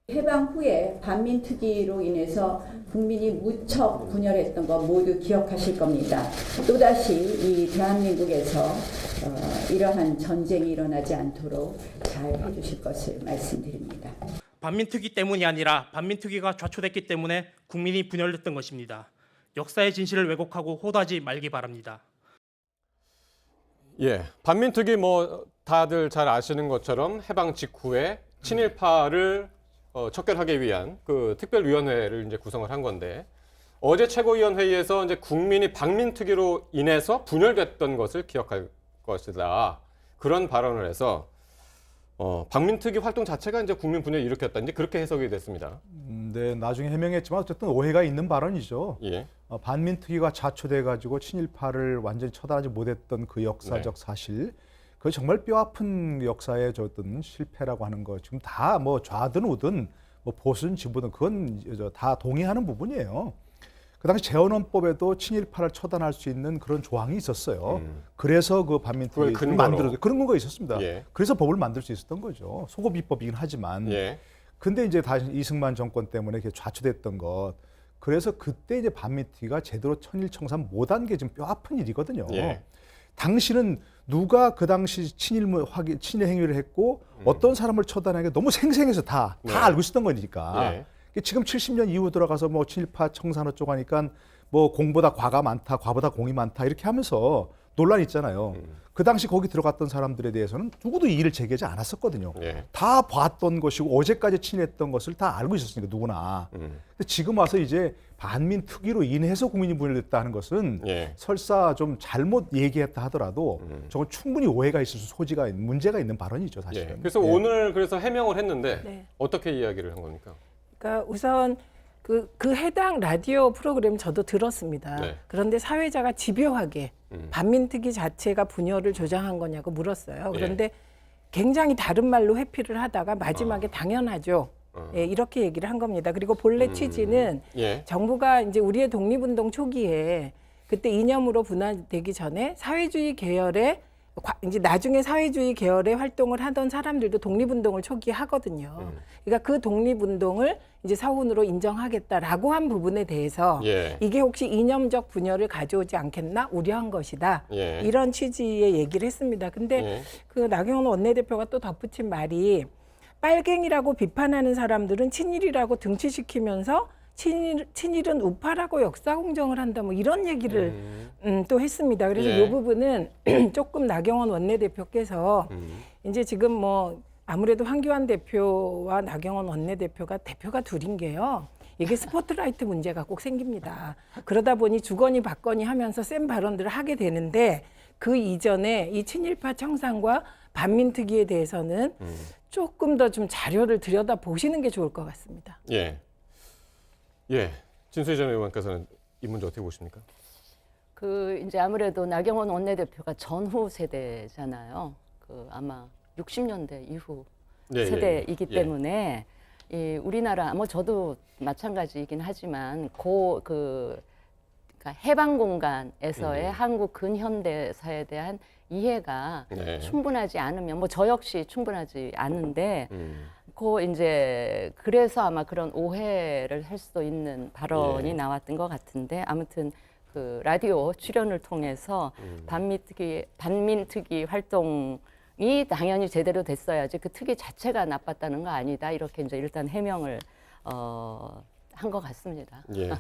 해방 후에 반민특위로 인해서 국민이 무척 분열했던 거 모두 기억하실 겁니다. 또다시 이 대한민국에서 이러한 전쟁이 일어나지 않도록 잘 해주실 것을 말씀드립니다. 반민특위 때문이 아니라 반민특위가 좌초됐기 때문에 국민이 분열됐던 것입니다. 역사의 진실을 왜곡하고 호도하지 말기 바랍니다. 예, 반민특위 다들 잘 아시는 것처럼 해방 직후에 친일파를 척결하기 위한 그 특별위원회를 이제 구성을 한 건데 어제 최고위원회의에서 이제 국민이 반민특위로 인해서 분열됐던 것을 기억할 것이다. 그런 발언을 해서 반민특위 활동 자체가 이제 국민 분열을 일으켰다. 이제 그렇게 해석이 됐습니다. 네, 나중에 해명했지만 어쨌든 오해가 있는 발언이죠. 예. 반민특위가 자초돼가지고 친일파를 완전히 처단하지 못했던 그 역사적 네. 사실, 그 정말 뼈아픈 역사의 어떤 실패라고 하는 거 지금 다 좌든 우든 보수든 진보든 그건 다 동의하는 부분이에요. 그 당시 재헌헌법에도 친일파를 처단할 수 있는 그런 조항이 있었어요. 그래서 그 반민특위를 만들어 그런 근거가 있었습니다. 예. 그래서 법을 만들 수 있었던 거죠. 소고비법이긴 하지만. 예. 근데 이제 다시 이승만 정권 때문에 이렇게 좌초됐던 것. 그래서 그때 이제 반민특위가 제대로 천일청산 못한 게 지금 뼈아픈 일이거든요. 예. 당시는 누가 그 당시 친일 행위를 했고 어떤 사람을 처단하게 너무 생생해서 다 알고 있었던 거니까. 예. 지금 70년 이후 들어가서 친일파 청산 어쩌고 하니까 공보다 과가 많다, 과보다 공이 많다 이렇게 하면서 논란이 있잖아요. 그 당시 거기 들어갔던 사람들에 대해서는 누구도 이의를 제기하지 않았었거든요. 예. 다 봤던 것이고 어제까지 친일했던 것을 다 알고 있었으니까 누구나. 근데 지금 와서 이제 반민특위로 인해서 국민이 분열됐다는 것은 예. 설사 좀 잘못 얘기했다 하더라도 저건 충분히 오해가 있을 소지가 있는 문제가 있는 발언이죠, 사실은. 예. 그래서 오늘 그래서 해명을 했는데 네. 어떻게 이야기를 한 겁니까? 그러니까 우선 그 해당 라디오 프로그램 저도 들었습니다. 네. 그런데 사회자가 집요하게 반민특위 자체가 분열을 조장한 거냐고 물었어요. 그런데 굉장히 다른 말로 회피를 하다가 마지막에 당연하죠. 예, 이렇게 얘기를 한 겁니다. 그리고 본래 취지는 예. 정부가 이제 우리의 독립운동 초기에 그때 이념으로 분화되기 전에 사회주의 계열의 이제 나중에 사회주의 계열의 활동을 하던 사람들도 독립운동을 초기에 하거든요. 그러니까 그 독립운동을 이제 서훈으로 인정하겠다라고 한 부분에 대해서 예. 이게 혹시 이념적 분열을 가져오지 않겠나 우려한 것이다. 예. 이런 취지의 얘기를 했습니다. 근데 예. 그 나경원 원내대표가 또 덧붙인 말이 빨갱이라고 비판하는 사람들은 친일이라고 등치시키면서 친일은 우파라고 역사 공정을 한다 이런 얘기를 또 했습니다. 그래서 예. 이 부분은 조금 나경원 원내대표께서 이제 지금 아무래도 황교안 대표와 나경원 원내대표가 대표가 둘인 게요. 이게 스포트라이트 문제가 꼭 생깁니다. 그러다 보니 주거니 받거니 하면서 센 발언들을 하게 되는데 그 이전에 이 친일파 청산과 반민특위에 대해서는 조금 더 좀 자료를 들여다 보시는 게 좋을 것 같습니다. 예. 예. 진수희 전 의원께서는 이 문제 어떻게 보십니까? 이제 아무래도 나경원 원내대표가 전후 세대잖아요. 아마 60년대 이후 예, 세대이기 예. 때문에 이 우리나라 저도 마찬가지이긴 하지만 그러니까 해방 공간에서의 한국 근현대사에 대한 이해가 네. 충분하지 않으면 저 역시 충분하지 않은데 이제 그래서 아마 그런 오해를 할 수도 있는 발언이 예. 나왔던 것 같은데 아무튼 그 라디오 출연을 통해서 반민특위 활동이 당연히 제대로 됐어야지 그 특위 자체가 나빴다는 거 아니다 이렇게 이제 일단 해명을 한 것 같습니다. 예.